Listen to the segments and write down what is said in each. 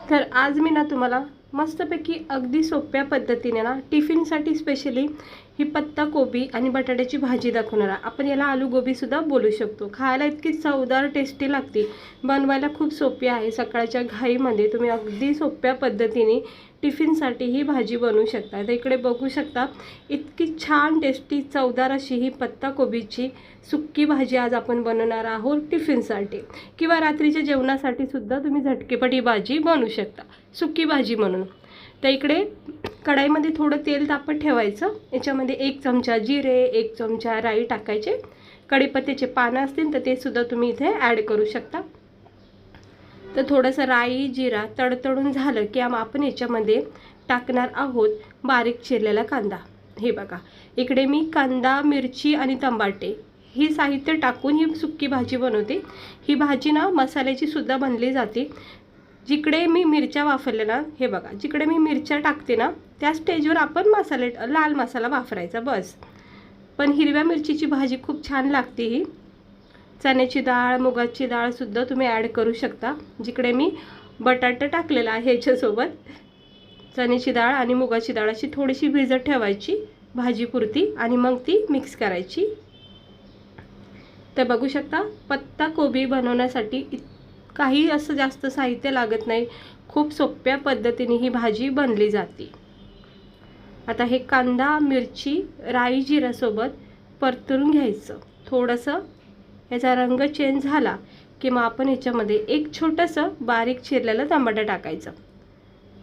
तर आज मी ना तुम्हाला मस्तपैकी अगदी सोप्या पद्धतीने ना टिफिनसाठी स्पेशली ही पत्ता कोबी आणि बटाट्याची भाजी दाखवणार आहे। आपण याला आलू गोबीसुद्धा बोलू शकतो। खायला इतकी चवदार टेस्टी लागते, बनवायला खूप सोपी आहे। सकाळच्या घाईमध्ये तुम्ही अगदी सोप्या पद्धतीने टिफिनसाठी ही भाजी बनवू शकता। तर इकडे बघू शकता, इतकी छान टेस्टी चवदार अशी ही पत्ता कोबीची सुक्की भाजी आज आपण बनवणार आहोत टिफिनसाठी, किंवा रात्रीच्या जेवणासाठी सुद्धा तुम्ही झटकेपट ही भाजी बनवू शकता सुक्की भाजी म्हणून। तर इकडे कढाईमध्ये थोडं तेल तापत ठेवायचं। याच्यामध्ये 1 चमचा जिरे, 1 चमचा राई टाकायचे। कढीपत्त्याचे पानं असतील तर ते सुद्धा तुम्ही इथे ॲड करू शकता। तर थोडंसं राई जिरा तडतडून झालं की आपण याच्यामध्ये टाकणार आहोत बारीक चिरलेला कांदा। हे बघा, इकडे मी कांदा, मिरची आणि टमाटे ही साहित्य टाकून ही सुक्की भाजी बनवते। ही भाजी ना मसाल्याची सुद्धा बनली जाते। जिकडे मी मिरच्या वापरल्या ना, हे बघा, जिकडे मी मिरच्या टाकते ना त्या स्टेजवर आपण लाल मसाला वापरायचा बस। पण हिरव्या मिरचीची भाजी खूप छान लागते। ही चण्याची डाळ, मुगाची डाळ सुद्धा तुम्ही ॲड करू शकता। जिकडे मी बटाटा टाकलेला आहे ह्याच्यासोबत चण्याची डाळ आणि मुगाची डाळ अशी थोडीशी भिजत ठेवायची भाजीपुरती आणि मग ती मिक्स करायची। तर बघू शकता, पत्ता कोबी बनवण्यासाठी काही असं जास्त साहित्य लागत नाही। खूप सोप्या पद्धतीने ही भाजी बनली जाते। आता हे कांदा, मिरची, राई जिऱ्यासोबत परतून घ्यायचं। थोडंसं याचा रंग चेंज झाला की मग आपण याच्यामध्ये एक छोटंसं बारीक चिरलेलं टमाटर टाकायचं।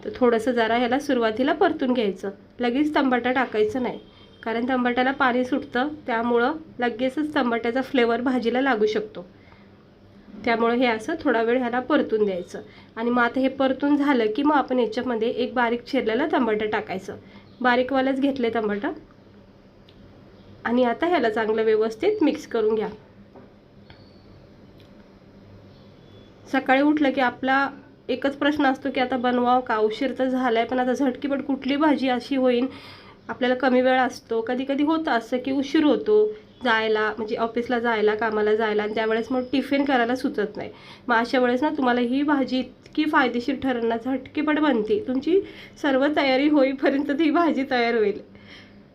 तर थोडंसं जरा याला सुरुवातीला परतून घ्यायचं, लगेच टमाटर टाकायचं नाही, कारण टमाट्याला पाणी सुटतं, त्यामुळं लगेचच टमाट्याचा फ्लेवर भाजीला लागू शकतो। त्यामुळे हे असं थोडा वेळ ह्याला परतून द्यायचं। आणि मग आता हे परतून झालं की मग आपण याच्यामध्ये एक बारीक चिरलेलं टमाटर टाकायचं। बारीकवालंच घेतले टमाटर। आणि आता ह्याला चांगलं व्यवस्थित मिक्स करून घ्या। सकाळी उठलं की आपला एकच प्रश्न असतो की आता बनवावं का, उशीर तर झालाय, पण आता झटकीपट कुठली भाजी अशी होईल। आपल्याला कमी वेळ असतो, कधी कधी होतं असं की उशीर होतो जायला, म्हणजे ऑफिसला जायला, कामाला जायला, आणि त्यावेळेस मग टिफिन करायला सुचत नाही। मग अशा वेळेस ना तुम्हाला ही भाजी इतकी फायदेशीर ठरणार, झटकीपट बनते। तुमची सर्व तयारी होईपर्यंत ती भाजी तयार होईल।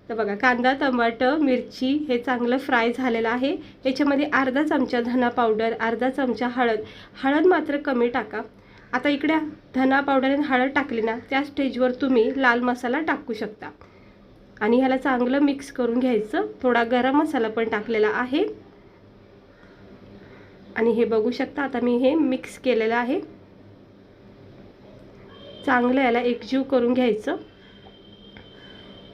तर बघा, कांदा, टमाटर, मिरची हे चांगलं फ्राय झालेलं आहे। याच्यामध्ये अर्धा चमचा धना पावडर, अर्धा चमचा हळद मात्र कमी टाका। आता इकडे धना पावडर आणि हळद टाकली ना, त्या स्टेजवर तुम्ही लाल मसाला टाकू शकता आणि ह्याला चांगलं मिक्स करून घ्यायचं। थोडा गरम मसाला पण टाकलेला आहे आणि हे बघू शकता, आता मी हे मिक्स केलेलं आहे। चांगलं याला एकजीव करून घ्यायचं।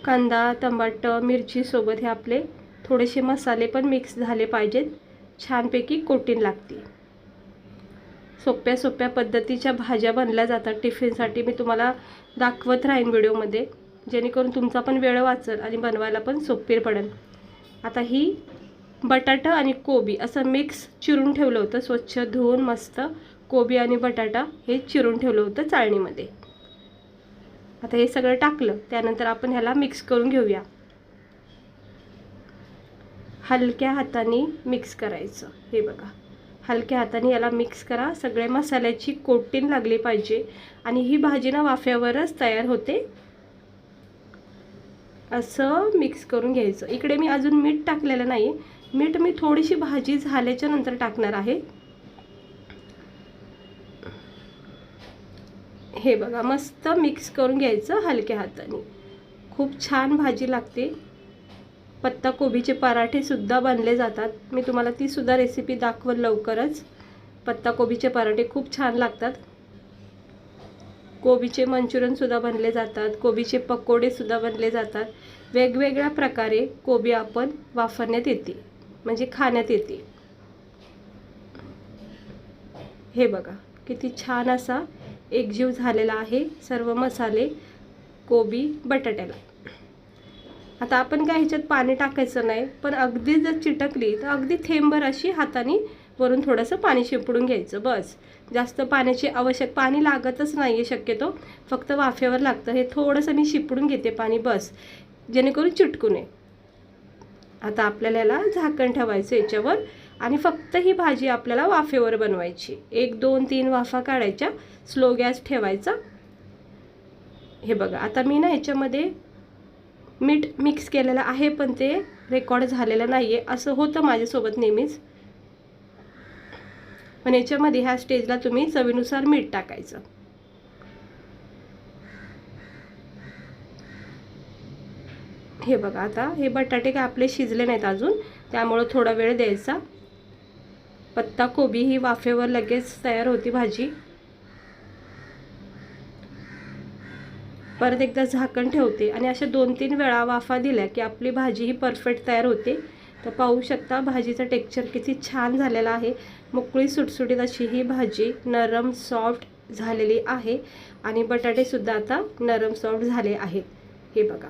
कांदा, टमाटर, मिरची सोबत हे आपले थोडेसे मसाले पण मिक्स झाले पाहिजेत, छानपैकी कोटिंग लागते। सोप्या सोप्या पद्धतीच्या भाज्या बनल्या जातात टिफिनसाठी। मी तुम्हाला दाखवत राहीन व्हिडिओमध्ये, जेणेकरून तुमचा पण वेळ वाचेल आणि बनवायला पण सोपे पडेल। आता ही बटाटा आणि कोबी असं मिक्स चिरून ठेवलं होतं, स्वच्छ धुवून मस्त कोबी आणि बटाटा हे चिरून ठेवलं होतं चाळणीमध्ये। आता हे सगळं टाकलं, त्यानंतर आपण ह्याला मिक्स करून घेऊया। हलक्या हाताने मिक्स करायचं। हे बघा, हलक्या हाताने याला मिक्स करा। सगळे मसाल्याची कोटिंग लागली पाहिजे आणि ही भाजी ना वाफ्यावरच तयार होते। असं मिक्स करून घ्यायचं। इकडे मी अजून मीठ टाकलेलं नाही, मीठ मी थोडीशी भाजी झाल्याच्या नंतर टाकणार आहे। हे बघा, मस्त मिक्स करून घ्यायचं हलक्या हाताने। खूप छान भाजी लागते। पत्ता कोबीचे पराठे सुद्धा बनले जातात, मी तुम्हाला ती सुद्धा रेसिपी दाखवेल लवकरच। पत्ता कोबीचे पराठे खूप छान लागतात। कोबीचे मंचुरियन सुद्धा बनले जातात, कोबीचे पकोडे सुद्धा बनले जातात। वेगवेगळ्या प्रकारे कोबी आपण वापरण्यात येते, म्हणजे खाण्यात येते। हे बघा, किती छान असा एकजीव झालेला आहे सर्व मसाले कोबी बटाट्याला। आता आपण काय ह्याच्यात पाणी टाकायचं नाही, पण अगदी जर चिटकली तर अगदी थेंबभर अशी हाताने वरून थोडंसं पाणी शिंपडून घ्यायचं बस। जास्त पाण्याची पाणी लागतच नाही आहे शक्यतो, फक्त वाफेवर लागतं। हे थोडंसं मी शिंपडून घेते पाणी बस, जेणेकरून चिटकू नये। आता आपल्याला याला झाकण ठेवायचं याच्यावर आणि फक्त ही भाजी आपल्याला वाफेवर बनवायची. 1 2 3 वाफा काढायच्या, स्लो गॅस ठेवायचा. हे बघा आता मी ना याच्यामध्ये मीठ मिक्स केलेलं आहे, पण ते रेकॉर्ड झालेलं नाही आहे. असं होतं माझ्यासोबत नेहमीच. पण याच्यामध्ये ह्या स्टेजला तुम्ही चवीनुसार मीठ टाकायचं. हे बघा आता हे बटाटे काय आपले शिजले नाहीत अजून, त्यामुळं थोडा वेळ द्यायचा. पत्ता कोबी ही वाफेवर लगेच तयार होती भाजी. परत एकदा झाकण ठेवते आणि अशा 2-3 वेळा वाफा दिल्या की आपली भाजी ही परफेक्ट तयार होते. तर पाहू शकता भाजीचं टेक्स्चर किती छान झालेलं आहे. मोकळी सुटसुटीत अशी ही भाजी नरम सॉफ्ट झालेली आहे आणि बटाटेसुद्धा आता नरम सॉफ्ट झाले आहेत. हे बघा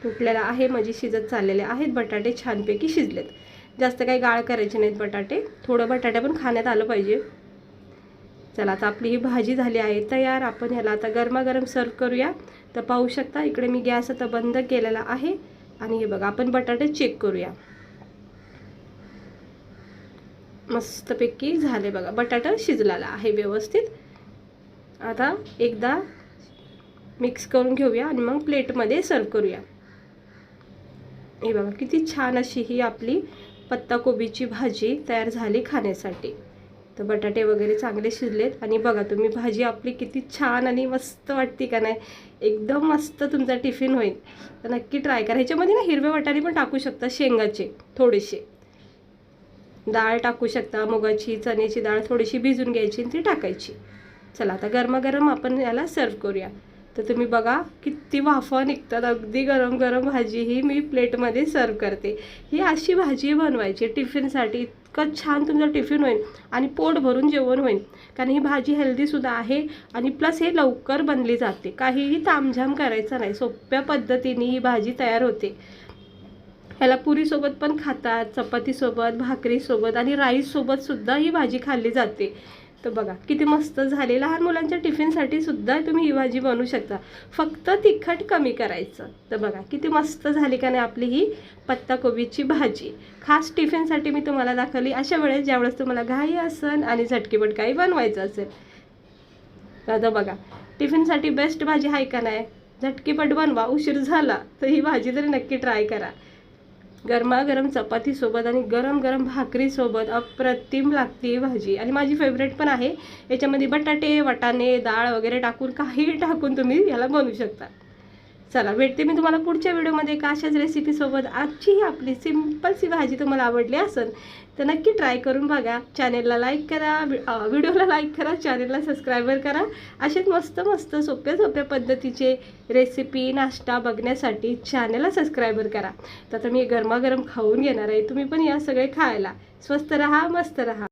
तुटलेला आहे, म्हणजे शिजत चाललेले आहेत बटाटे, छानपैकी शिजलेत. जास्त काही गाळ करायचे नाहीत बटाटे, थोडं बटाटे पण खाण्यात आलं पाहिजे. चला आता आपली ही भाजी झाली आहे तयार. आपण ह्याला आता गरमागरम सर्व करूया. तर पाहू शकता इकडे मी गॅस आता बंद केलेला आहे आणि हे बघा आपण बटाटे चेक करूया. मस्तपैकी झाले बघा, बटाटा शिजलेला आहे व्यवस्थित. आता एकदा मिक्स करून घेऊया आणि मग प्लेटमध्ये सर्व करूया. हे बघा किती छान अशी ही आपली पत्ताकोबीची भाजी तयार झाली खाण्यासाठी. तर बटाटे वगैरे चांगले शिजलेत आणि बघा तुम्ही भाजी आपली किती छान आणि मस्त वाटते का नाही. एकदम मस्त तुमचा टिफिन होईल. तर नक्की ट्राय करा. ह्याच्यामध्ये ना हिरवे वाटाणे पण टाकू शकता, शेंगाचे थोडेसे, डाळ टाकू शकता, मुगाची चण्याची डाळ थोडीशी भिजून घ्यायची आणि ती टाकायची. चला आता गरमागरम आपण याला सर्व करूया. तर तुम्ही बघा किती वाफा निघतात. अगदी गरम गरम भाजी ही मी प्लेटमध्ये सर्व करते. ही अशी भाजी बनवायची टिफिनसाठी. इतकं छान तुमचं टिफिन होईल आणि पोट भरून जेवण होईल. कारण ही भाजी हेल्दीसुद्धा आहे आणि प्लस हे लवकर बनली जाते. काहीही तामझाम करायचं नाही, सोप्या पद्धतीने ही भाजी तयार होते. ह्याला पुरीसोबत पण खातात, चपातीसोबत, भाकरीसोबत आणि राईससोबतसुद्धा ही भाजी खाल्ली जाते. तर बघा किती मस्त झाली. लहान मुलांच्या टिफिनसाठी सुद्धा तुम्ही ही भाजी बनवू शकता, फक्त तिखट कमी करायचं. तर बघा किती मस्त झाली का नाही आपली ही पत्ताकोबीची भाजी. खास टिफिनसाठी मी तुम्हाला दाखवली अशा वेळेस ज्यावेळेस तुम्हाला घाई असेल आणि झटकीपट काही बनवायचं असेल. आता बघा टिफिनसाठी बेस्ट भाजी आहे का नाही. झटकीपट बनवा, उशीर झाला तर ही भाजी तरी नक्की ट्राय करा. गरमागरम चपातीसोबत आणि गरम गरम भाकरीसोबत अप्रतिम लागते ही भाजी आणि माझी फेवरेट पण आहे. याच्यामध्ये बटाटे, वाटाणे, डाळ वगैरे टाकून काहीही टाकून तुम्ही याला बनवू शकता. चला भेटते मी तुम्हाला पुढच्या व्हिडिओमध्ये एका अशाच रेसिपीसोबत. आजची ही आपली सिम्पलशी भाजी तुम्हाला आवडली असेल तर नक्की ट्राय करून बघा. चॅनेलला लाईक करा, व्हिडिओला लाईक करा, चॅनेलला सबस्क्राईबर करा. असेच मस्त मस्त सोप्या सोप्या पद्धतीचे रेसिपी नाश्ता बघण्यासाठी चॅनेलला सबस्क्राईबर करा. तर आता मी गरमागरम खाऊन घेणार आहे. तुम्ही पण या सगळे खायला. स्वस्त रहा, मस्त रहा.